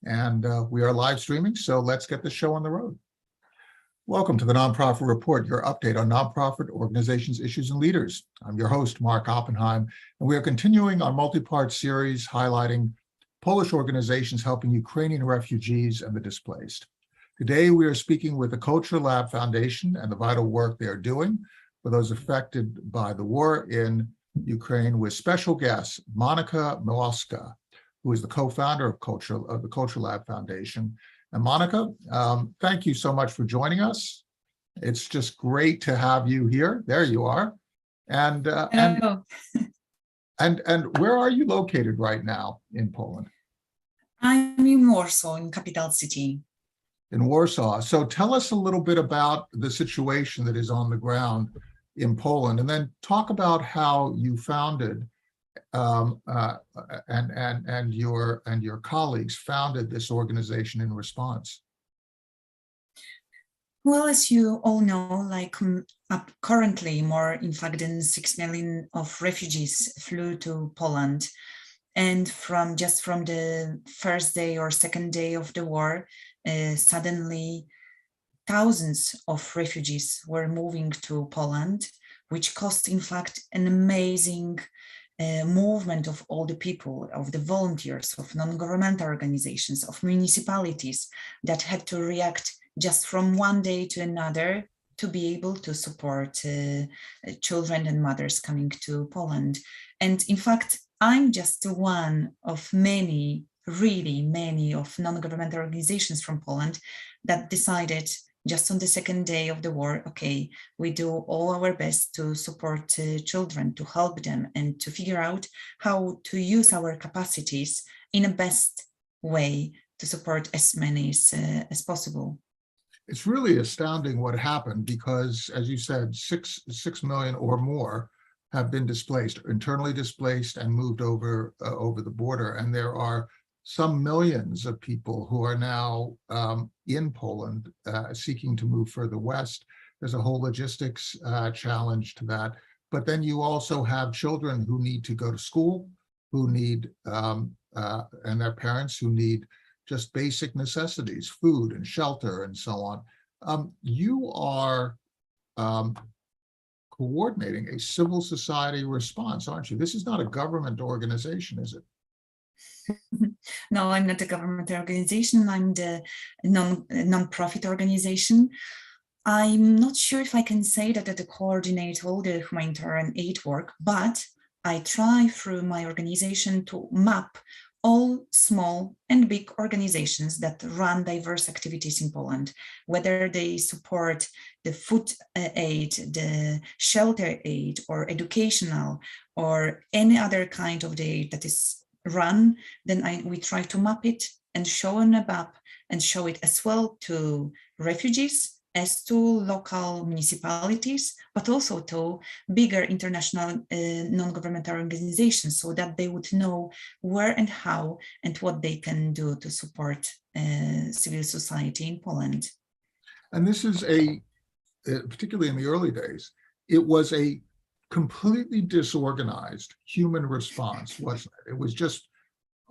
and we are live streaming, so let's get the show on the road. Welcome to the Nonprofit Report, your update on nonprofit organizations, issues, and leaders. I'm your host, Mark Oppenheim, and we are continuing our multi-part series highlighting Polish organizations helping Ukrainian refugees and the displaced. Today, we are speaking with the CultureLab Foundation and the vital work they are doing for those affected by the war in Ukraine, with special guest Monika Miłowska, who is the co-founder of the CultureLab Foundation. And Monika, thank you so much for joining us. It's just great to have you here. There you are. And where are you located right now in Poland? I'm in Warsaw, in capital city. In Warsaw. So tell us a little bit about the situation that is on the ground in Poland, and then talk about how you founded and your colleagues founded this organization in response. Well, as you all know, currently more, in fact, than 6 million of refugees flew to Poland. And from the first day or second day of the war, suddenly thousands of refugees were moving to Poland, which caused, in fact, an amazing movement of all the people, of the volunteers, of non-governmental organizations, of municipalities that had to react just from one day to another to be able to support children and mothers coming to Poland. And in fact, I'm just one of many, really many of non-governmental organizations from Poland that decided just on the second day of the war, okay, we do all our best to support children, to help them, and to figure out how to use our capacities in a best way to support as many as possible. It's really astounding what happened because, as you said, 6 million or more have been displaced, internally displaced, and moved over the border. And there are some millions of people who are now in Poland seeking to move further west. There's a whole logistics challenge to that. But then you also have children who need to go to school, who need, and their parents who need just basic necessities, food and shelter and so on. You are coordinating a civil society response, aren't you? This is not a government organization, is it? No, I'm not a government organization. I'm the non-profit organization. I'm not sure if I can say that I coordinate all the humanitarian aid work, but I try through my organization to map all small and big organizations that run diverse activities in Poland, whether they support the food aid, the shelter aid, or educational, or any other kind of the aid that is run. Then we try to map it and show on a map and show it as well to refugees, as to local municipalities, but also to bigger international non-governmental organizations, so that they would know where and how and what they can do to support civil society in Poland. And this is particularly in the early days, it was a completely disorganized human response, wasn't it? It was just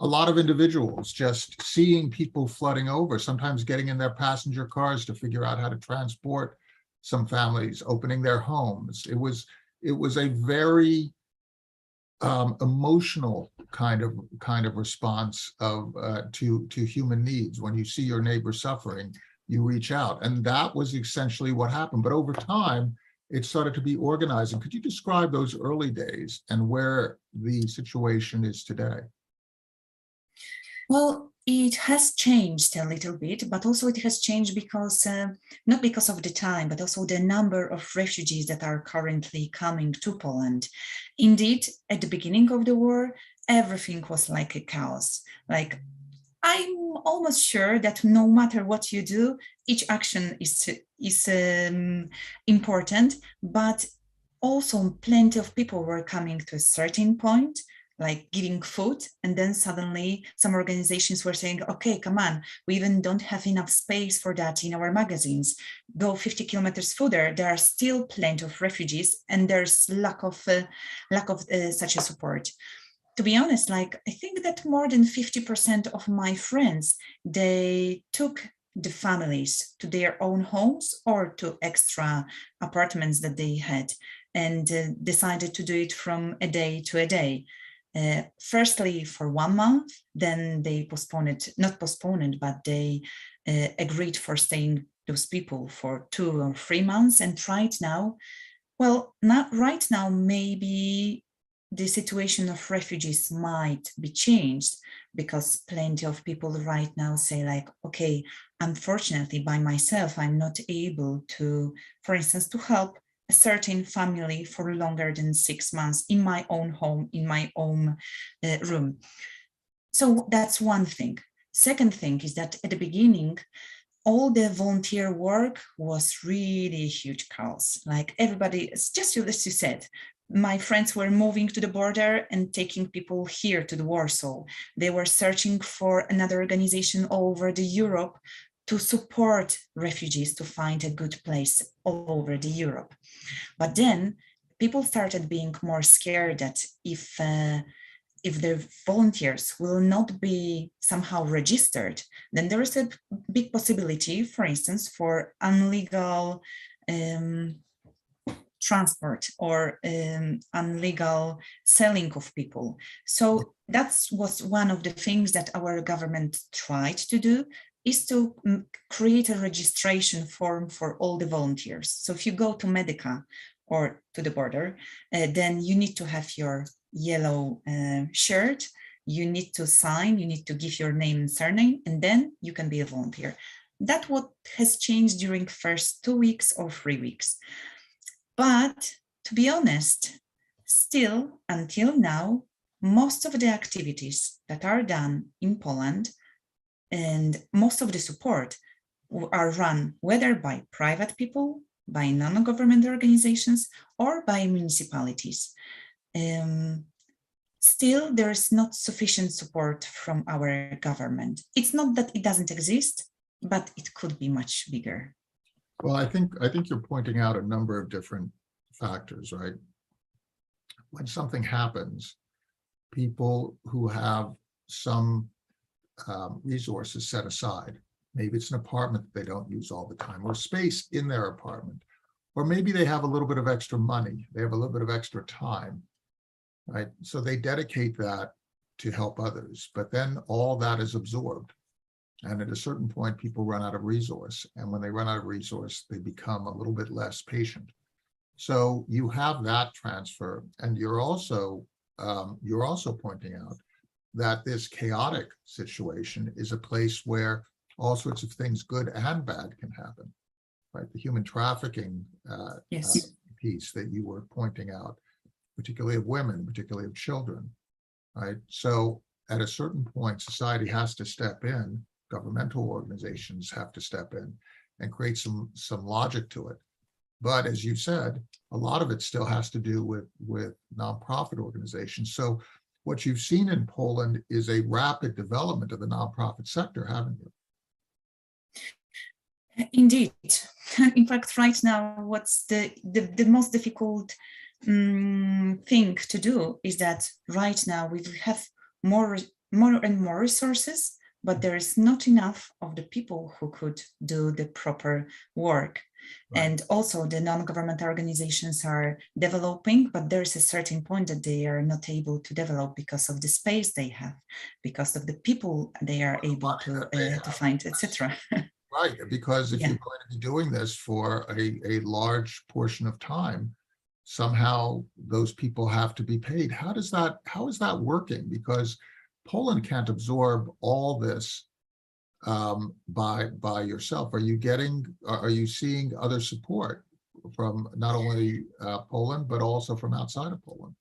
a lot of individuals just seeing people flooding over, sometimes getting in their passenger cars to figure out how to transport some families, opening their homes. It was a very emotional kind of response to human needs. When you see your neighbor suffering, you reach out, and that was essentially what happened. But over time, it started to be organized. And could you describe those early days and where the situation is today? Well, it has changed a little bit, but also it has changed because, not because of the time, but also the number of refugees that are currently coming to Poland. Indeed, at the beginning of the war, everything was like a chaos. Like, I'm almost sure that no matter what you do, each action is important, but also plenty of people were coming to a certain point, like giving food, and then suddenly some organizations were saying, okay, come on, we even don't have enough space for that in our magazines. Go 50 kilometers further, there are still plenty of refugees, and there's lack of such a support. to be honest, like I think that more than 50% of my friends, they took the families to their own homes or to extra apartments that they had, and decided to do it from a day to a day. Firstly for 1 month, then they postponed it, not postponed it, but they agreed for staying those people for 2 or 3 months. And right now, well, not right now, maybe the situation of refugees might be changed, because plenty of people right now say like, okay, unfortunately by myself, I'm not able to, for instance, to help a certain family for longer than 6 months in my own home, in my own room. So that's one thing. Second thing is that at the beginning, all the volunteer work was really a huge chaos. Like everybody, it's just as you said, my friends were moving to the border and taking people here to the Warsaw. They were searching for another organization all over the Europe to support refugees to find a good place all over the Europe. But then people started being more scared that if the volunteers will not be somehow registered, then there is a big possibility, for instance, for illegal transport or illegal selling of people. So that was one of the things that our government tried to do, is to create a registration form for all the volunteers. So if you go to Medica or to the border, then you need to have your yellow shirt, you need to sign, you need to give your name and surname, and then you can be a volunteer. That's what has changed during first 2 weeks or 3 weeks. But to be honest, still until now, most of the activities that are done in Poland and most of the support are run whether by private people, by non-government organizations, or by municipalities. Still, there is not sufficient support from our government. It's not that it doesn't exist, but it could be much bigger. Well, I think you're pointing out a number of different factors, right? When something happens, people who have some resources set aside, maybe it's an apartment that they don't use all the time, or space in their apartment, or maybe they have a little bit of extra money, they have a little bit of extra time, right? So they dedicate that to help others, but then all that is absorbed. And at a certain point, people run out of resource. And when they run out of resource, they become a little bit less patient. So you have that transfer. And you're also pointing out that this chaotic situation is a place where all sorts of things, good and bad, can happen, right? The human trafficking Yes. piece that you were pointing out, particularly of women, particularly of children, right? So at a certain point, society has to step in. Governmental organizations have to step in and create some logic to it. But as you said, a lot of it still has to do with nonprofit organizations. So what you've seen in Poland is a rapid development of the nonprofit sector, haven't you? Indeed. In fact, right now, what's the most difficult thing to do is that right now we have more and more resources, but there is not enough of the people who could do the proper work. Right. And also the non-governmental organizations are developing, but there is a certain point that they are not able to develop because of the space they have, because of the people they are able to find, etc. Right, because if you're going to be doing this for a large portion of time, somehow those people have to be paid. How is that working? Because Poland can't absorb all this by yourself. Are you seeing other support from not only Poland, but also from outside of Poland?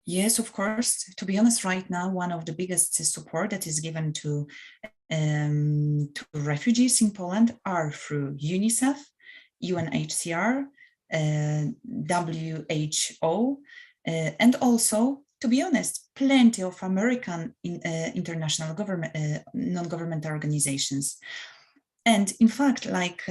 Yes, of course. To be honest, right now, one of the biggest support that is given to refugees in Poland are through UNICEF, UNHCR, WHO, and also, to be honest, plenty of American international government, non-governmental organizations. And in fact, like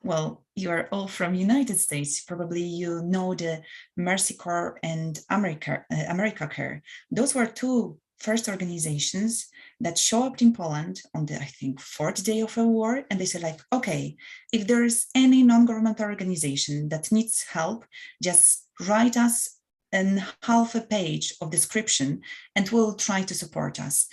well, you're all from United States. Probably you know the Mercy Corps and America Care. Those were two first organizations that show up in Poland on the, I think, fourth day of a war. And they said like, okay, if there's any non-governmental organization that needs help, just write us in half a page of description and we'll try to support us.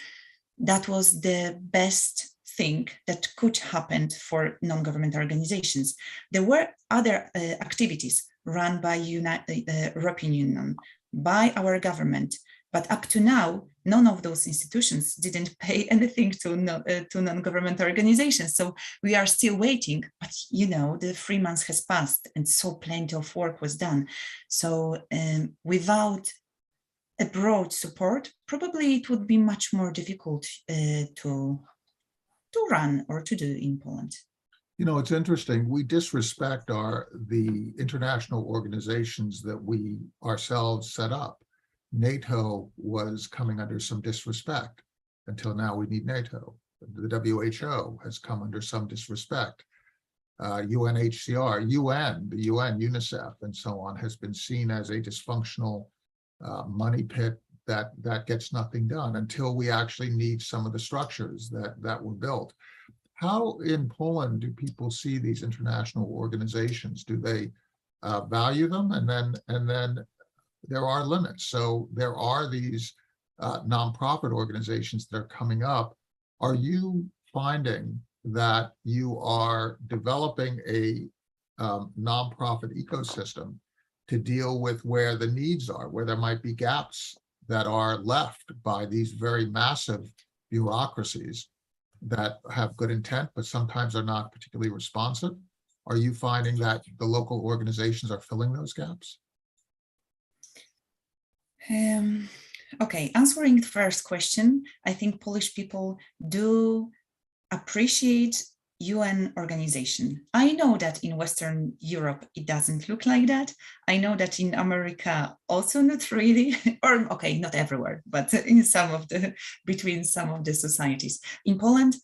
That was the best thing that could happen for non-governmental organizations. There were other activities run by European Union, by our government, but up to now, none of those institutions didn't pay anything to non-governmental organizations. So we are still waiting, but you know, the 3 months has passed and so plenty of work was done. So without a broad support, probably it would be much more difficult to run or to do in Poland. You know, it's interesting. We disrespect the international organizations that we ourselves set up. NATO was coming under some disrespect. Until now, we need NATO. The WHO has come under some disrespect. UNHCR, the UN, UNICEF, and so on has been seen as a dysfunctional money pit that gets nothing done until we actually need some of the structures that were built. How in Poland do people see these international organizations? Do they value them? And then there are limits. So there are these nonprofit organizations that are coming up. Are you finding that you are developing a nonprofit ecosystem to deal with where the needs are, where there might be gaps that are left by these very massive bureaucracies that have good intent, but sometimes are not particularly responsive? Are you finding that the local organizations are filling those gaps? Okay, answering the first question, I think Polish people do appreciate UN organization. I know that in Western Europe, it doesn't look like that. I know that in America, also not really, or okay, not everywhere, but in between some of the societies. In Poland,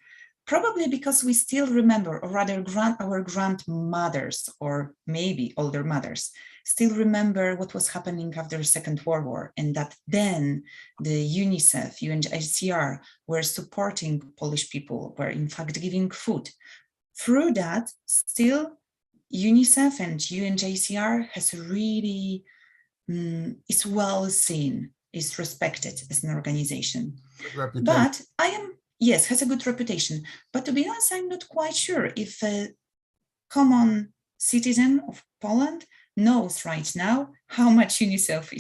probably because we still remember, or rather our grandmothers, or maybe older mothers, still remember what was happening after the Second World War, and that then the UNICEF, UNHCR were supporting Polish people, were in fact giving food. Through that, still UNICEF and UNHCR has really, is well seen, is respected as an organization. But yes, has a good reputation. But to be honest, I'm not quite sure if a common citizen of Poland knows right now how much UNICEF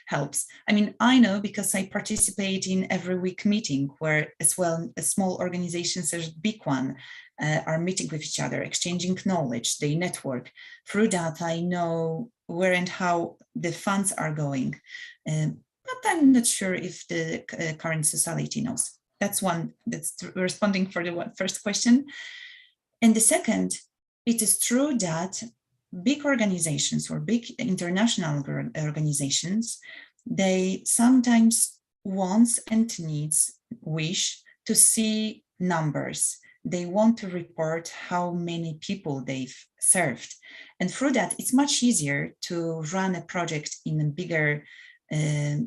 helps. I mean, I know because I participate in every week meeting where as well as small organizations as big one are meeting with each other, exchanging knowledge, they network. Through that, I know where and how the funds are going. But I'm not sure if the current society knows. That's responding for the first question. And the second, it is true that big organizations or big international organizations, they sometimes want and wish to see numbers. They want to report how many people they've served. And through that, it's much easier to run a project in bigger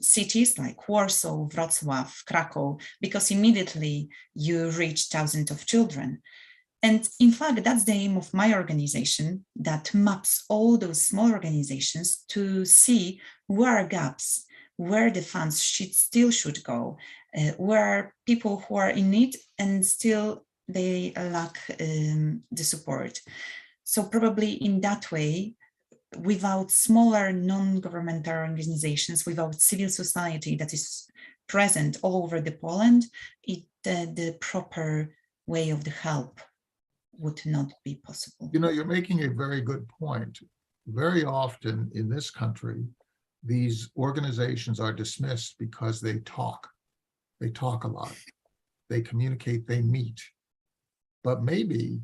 cities like Warsaw, Wrocław, Krakow, because immediately you reach thousands of children. And in fact, that's the aim of my organization that maps all those small organizations to see where are gaps, where the funds still should go, where are people who are in need and still they lack the support. So probably in that way, without smaller non-governmental organizations, without civil society that is present all over the Poland, the proper way of the help would not be possible. You know, you're making a very good point. Very often in this country, these organizations are dismissed because they talk. They talk a lot. They communicate, they meet. But maybe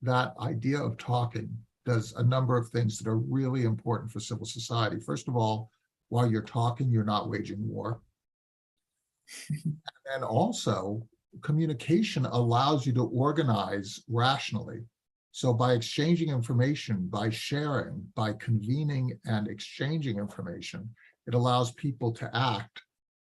that idea of talking does a number of things that are really important for civil society. First of all, while you're talking, you're not waging war. And also, communication allows you to organize rationally. So by exchanging information, by sharing, by convening and exchanging information, it allows people to act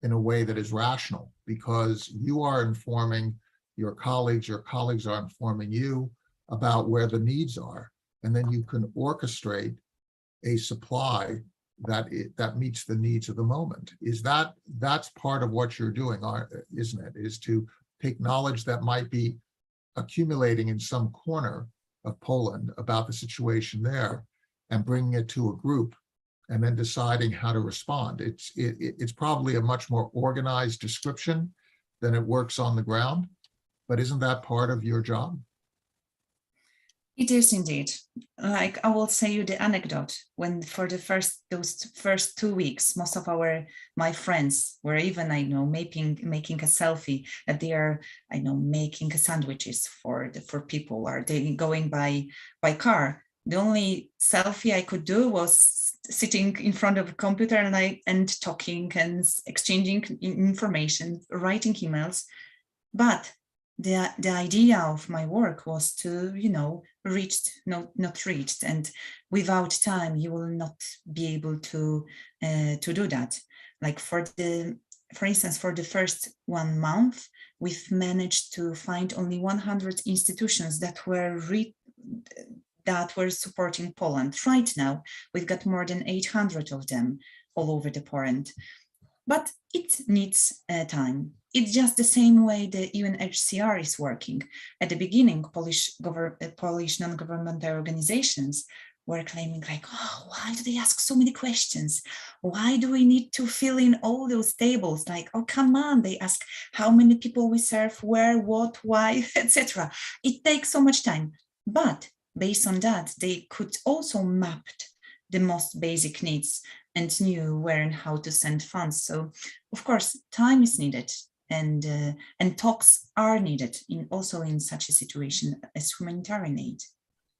in a way that is rational, because you are informing your colleagues are informing you about where the needs are, and then you can orchestrate a supply that meets the needs of the moment. That's part of what you're doing, isn't it? Is to take knowledge that might be accumulating in some corner of Poland about the situation there and bringing it to a group and then deciding how to respond. It's probably a much more organized description than it works on the ground, but isn't that part of your job? It is indeed. Like, I will say you the anecdote, when for those first 2 weeks, most of my friends were even, I know, making a selfie that they are, I know, making sandwiches for people, or they going by car. The only selfie I could do was sitting in front of a computer and talking and exchanging information, writing emails. But the idea of my work was to, not reached, and without time you will not be able to do that. Like for instance, for the first 1 month, we've managed to find only 100 institutions that were supporting Poland. Right now, we've got more than 800 of them all over the Poland. But it needs time. It's just the same way the UNHCR is working. At the beginning, Polish non-governmental organizations were claiming like, oh, why do they ask so many questions? Why do we need to fill in all those tables? Like, oh, come on, they ask how many people we serve, where, what, why, etc. It takes so much time. But based on that, they could also map the most basic needs and knew where and how to send funds. So, of course, time is needed, and talks are needed also in such a situation as humanitarian aid.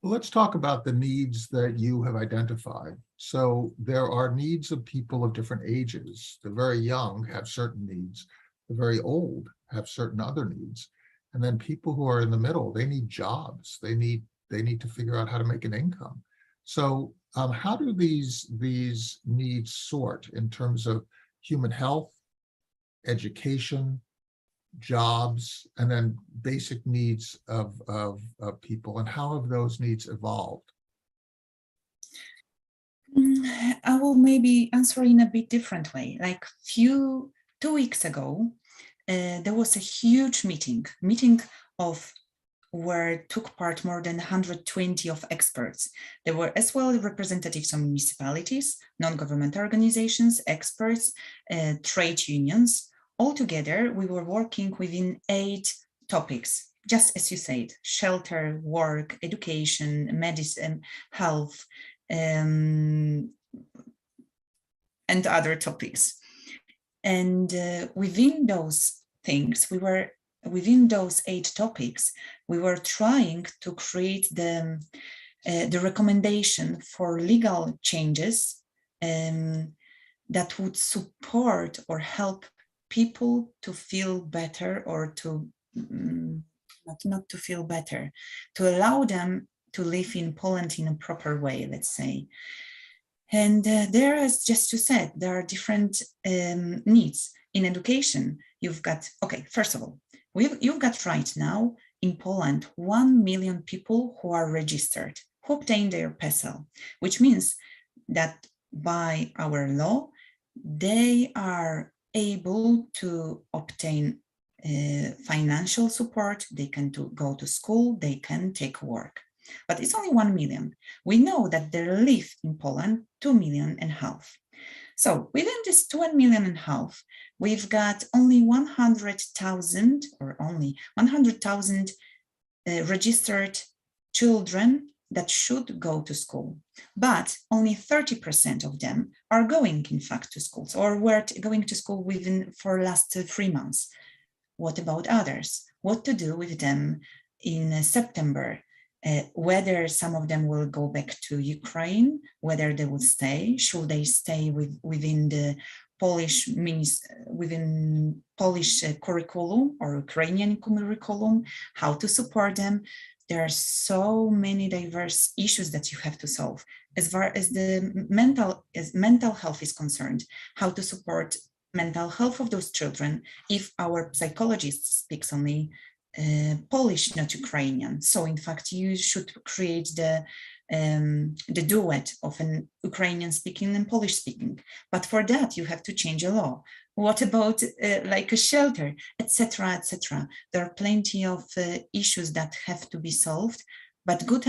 Well, let's talk about the needs that you have identified. So there are needs of people of different ages. The very young have certain needs. The very old have certain other needs. And then people who are in the middle, they need jobs. They need to figure out how to make an income. So how do these needs sort in terms of human health, education, jobs, and then basic needs of people, and how have those needs evolved? I will maybe answer in a bit different way. Like 2 weeks ago, there was a huge meeting of where took part more than 120 of experts. There were as well representatives from municipalities, non-governmental organizations, experts, trade unions. Altogether, we were working within 8 topics, just as you said: shelter, work, education, medicine, health, and other topics. And within those things, within those 8 topics, we were trying to create the recommendation for legal changes that would support or help people to feel better, or to not to feel better, to allow them to live in Poland in a proper way, let's say. And there, as just you said, there are different needs. In education, you've got, okay, first of all, you've got right now in Poland 1 million people who are registered, who obtain their PESEL, which means that by our law, they are able to obtain financial support, they can go to school, they can take work. But it's only 1 million. We know that there live in Poland 2.5 million. So within this 2.5 million, we've got only 100,000 registered children that should go to school, but only 30% of them are going, in fact, to schools, or were going to school for last 3 months. What about others? What to do with them in September? Whether some of them will go back to Ukraine, whether they will stay, should they stay within the Polish curriculum or Ukrainian curriculum, how to support them. there are so many diverse issues that you have to solve as far as the mental health is concerned, how to support mental health of those children if our psychologist speaks only Polish, not Ukrainian. So in fact, you should create the duet of an Ukrainian speaking and Polish speaking. But for that, you have to change a law. What about like a shelter, etc., etc.? There are plenty of issues that have to be solved. But good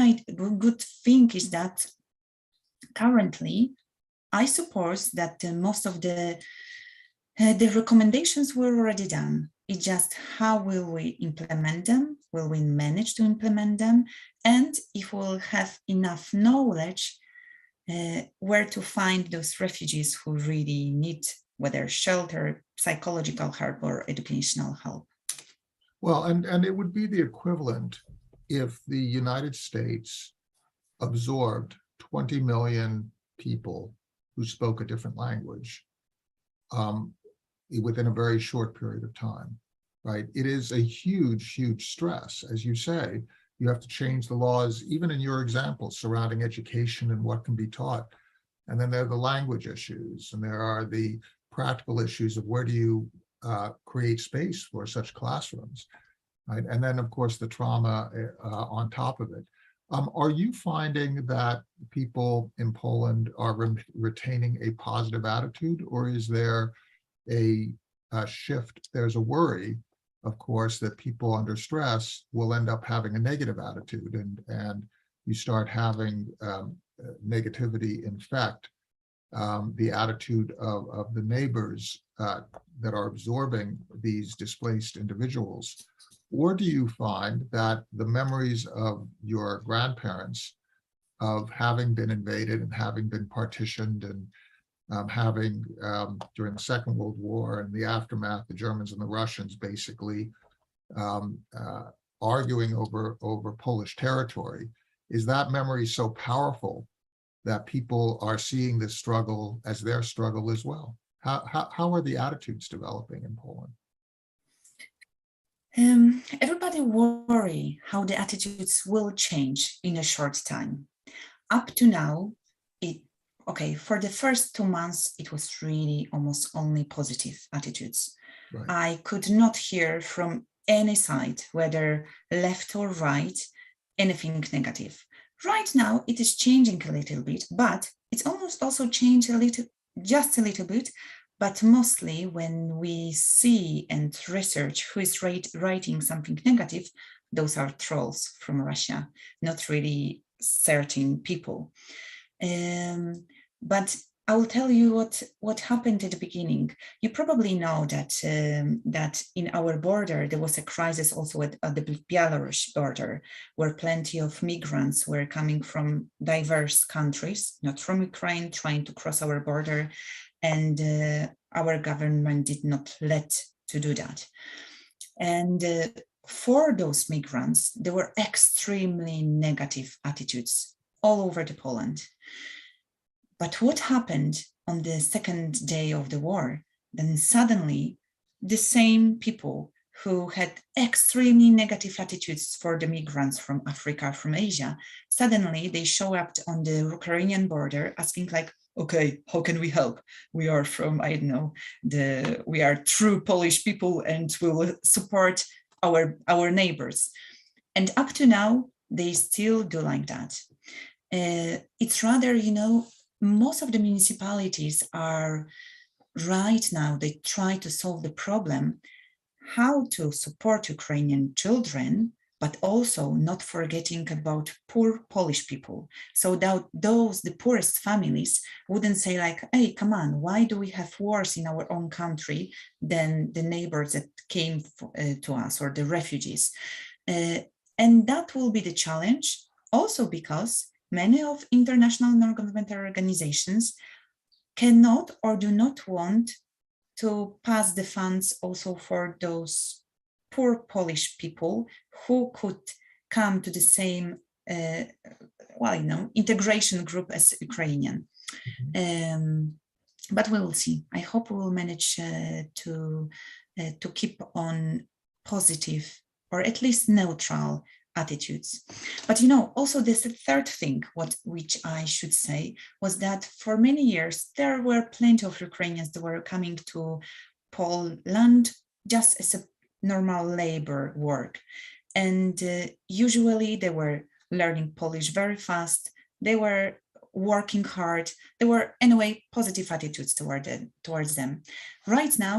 thing is that currently, I suppose that most of the recommendations were already done. It's just how will we implement them? Will we manage to implement them? And if we'll have enough knowledge where to find those refugees who really need whether shelter, psychological help, or educational help. Well, and it would be the equivalent if the United States absorbed 20 million people who spoke a different language within a very short period of time, right? It is a huge, huge stress. As you say, you have to change the laws, even in your example, surrounding education and what can be taught. And then there are the language issues, and there are the practical issues of where do you create space for such classrooms, right? And then, of course, the trauma on top of it. Are you finding that people in Poland are retaining a positive attitude, or is there a shift? There's a worry, of course, that people under stress will end up having a negative attitude, and you start having negativity infect the attitude of the neighbors that are absorbing these displaced individuals? Or do you find that the memories of your grandparents of having been invaded and having been partitioned and having during the Second World War and the aftermath, the Germans and the Russians basically arguing over Polish territory, is that memory so powerful that people are seeing this struggle as their struggle as well? How are the attitudes developing in Poland? Everybody worry how the attitudes will change in a short time. Up to now, for the first 2 months, it was really almost only positive attitudes. Right. I could not hear from any side, whether left or right, anything negative. Right now, it is changing a little bit, but it's almost also changed just a little bit, but mostly when we see and research who is writing something negative, those are trolls from Russia, not really certain people. But I will tell you what happened at the beginning. You probably know that that in our border, there was a crisis also at the Belarus border, where plenty of migrants were coming from diverse countries, not from Ukraine, trying to cross our border. And our government did not let to do that. And for those migrants, there were extremely negative attitudes all over the Poland. But what happened on the second day of the war? Then suddenly the same people who had extremely negative attitudes for the migrants from Africa, from Asia, suddenly they show up on the Ukrainian border asking like, okay, how can we help? We are from, I don't know, we are true Polish people and we will support our neighbors. And up to now, they still do like that. It's rather, most of the municipalities are right now, they try to solve the problem, how to support Ukrainian children, but also not forgetting about poor Polish people. So that the poorest families wouldn't say like, hey, come on, why do we have wars in our own country than the neighbors that came to us or the refugees? And that will be the challenge also because many of international non-governmental organizations cannot or do not want to pass the funds also for those poor Polish people who could come to the same, integration group as Ukrainian. Mm-hmm. But we will see. I hope we will manage to keep on positive or at least neutral attitudes. But also this third thing, which I should say, was that for many years there were plenty of Ukrainians that were coming to Poland just as a normal labor work, and usually they were learning Polish very fast. They were working hard. There were anyway positive attitudes towards them. Right now,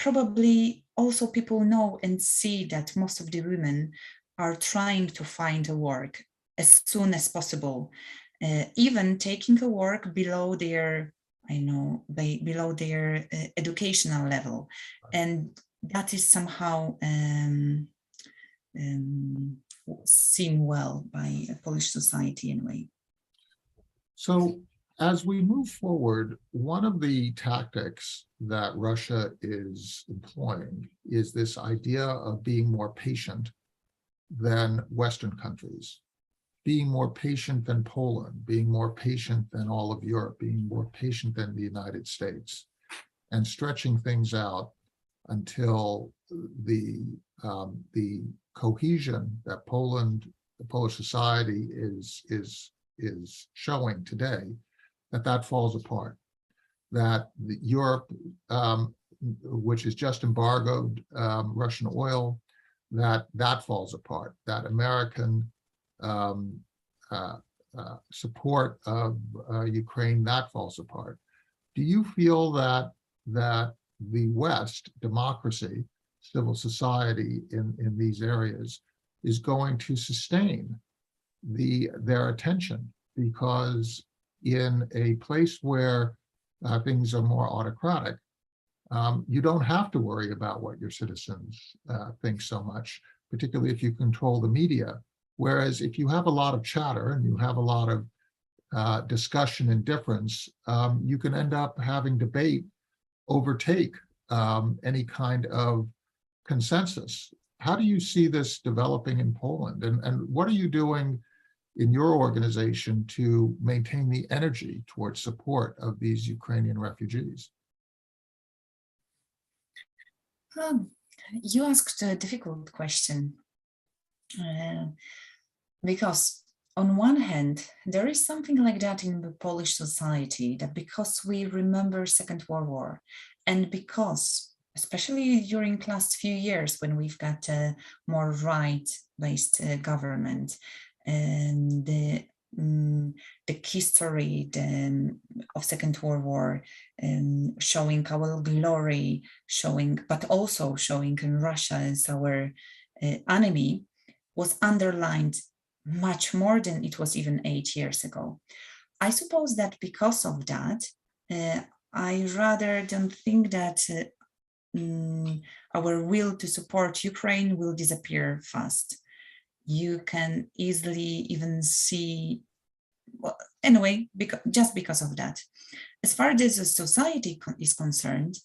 probably also people know and see that most of the women are trying to find a work as soon as possible, even taking a work below their, below their educational level, and that is somehow seen well by Polish society anyway. So as we move forward, one of the tactics that Russia is employing is this idea of being more patient than Western countries, being more patient than Poland, being more patient than all of Europe, being more patient than the United States, and stretching things out until the cohesion that the Polish society is showing today, that falls apart, that Europe, which has just embargoed Russian oil, that falls apart, that American support of Ukraine, that falls apart. Do you feel that the West, democracy, civil society in these areas is going to sustain their attention? Because in a place where things are more autocratic, you don't have to worry about what your citizens think so much, particularly if you control the media. Whereas if you have a lot of chatter and you have a lot of discussion and difference, you can end up having debate overtake any kind of consensus. How do you see this developing in Poland? And what are you doing in your organization to maintain the energy towards support of these Ukrainian refugees? You asked a difficult question, because on one hand, there is something like that in the Polish society, that because we remember Second World War, and because, especially during the last few years when we've got a more right-based government, and the history of Second World War, showing our glory, but also showing Russia as our enemy, was underlined much more than it was even 8 years ago. I suppose that because of that, I rather don't think that our will to support Ukraine will disappear fast. You can easily even see, well, anyway, just because of that. As far as the society is concerned,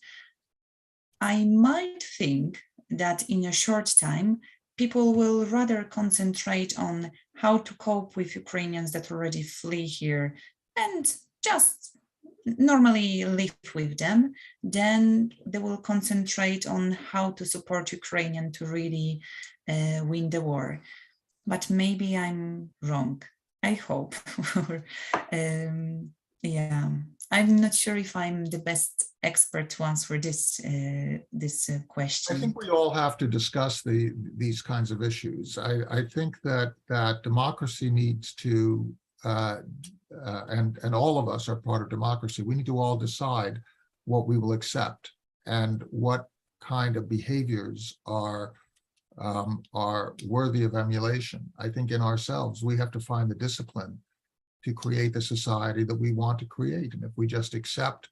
I might think that in a short time, people will rather concentrate on how to cope with Ukrainians that already flee here and just normally live with them. Then they will concentrate on how to support Ukrainian to really win the war. But maybe I'm wrong. I hope. Yeah, I'm not sure if I'm the best expert to answer this question. I think we all have to discuss these kinds of issues. I think that democracy needs to, and all of us are part of democracy. We need to all decide what we will accept and what kind of behaviors are worthy of emulation. I think in ourselves, we have to find the discipline to create the society that we want to create. And if we just accept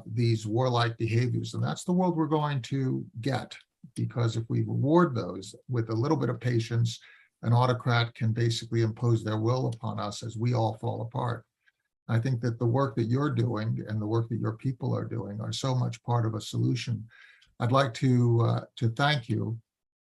these warlike behaviors, then that's the world we're going to get. Because if we reward those with a little bit of patience, an autocrat can basically impose their will upon us as we all fall apart. I think that the work that you're doing and the work that your people are doing are so much part of a solution. I'd like to thank you,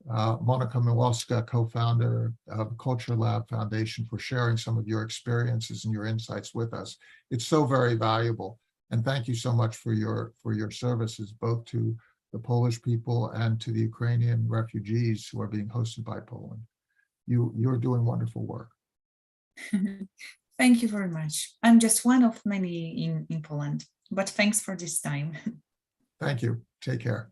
Monika Miłowska, co-founder of CultureLab Foundation, for sharing some of your experiences and your insights with us. It's so very valuable. And thank you so much for your services, both to the Polish people and to the Ukrainian refugees who are being hosted by Poland. you're doing wonderful work. Thank you very much. I'm just one of many in Poland, but thanks for this time. Thank you. Take care.